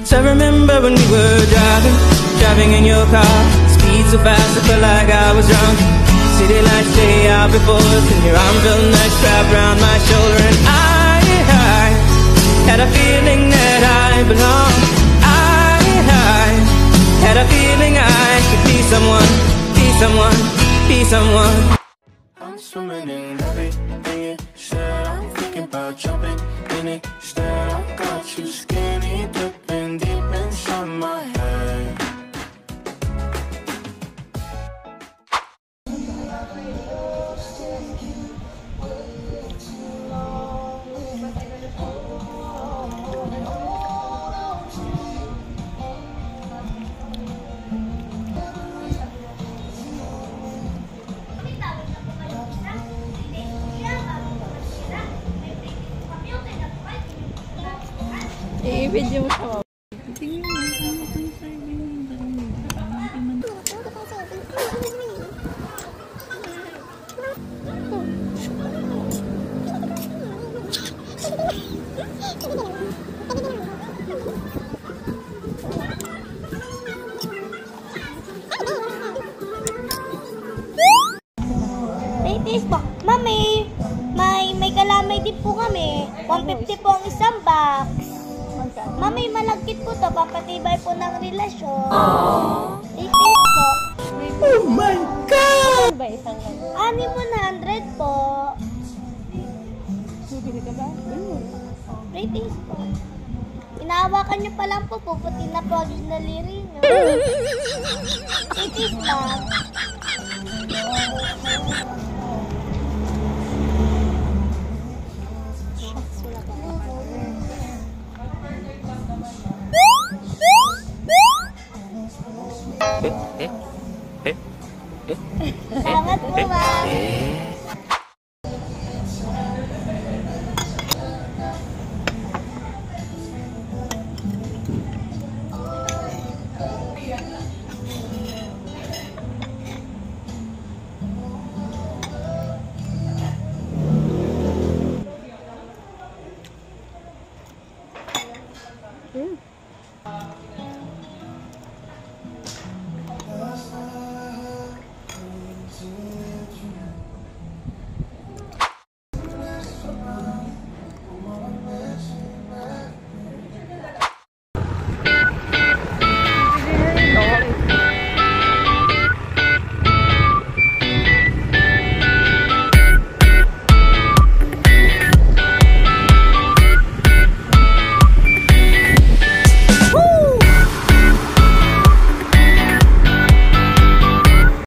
So I remember when we were driving in your car. Speed so fast I felt like I was drunk. City lights lay out before us, and your arm felt nice wrapped around my shoulder. And I had a feeling that I belonged. I had a feeling I could be someone, be someone, be someone. I'm swimming in everything you said. I'm thinking about jumping in it. Instead I got you skinny dipping deep inside my head. I-video mo siya. Ladies po, Mami, may kalamay din po kami. 150 po ang isang box. Mami, malagkit po to. Papatibay po ng relasyon. Ladies po. Oh my God! Ba isang Ani 100 po. bibili ka ba? Ladies po. Inahawakan niyo pa lang po. Puputi na po ang daliri niyo. Ladies po. Salamat po, ma'am.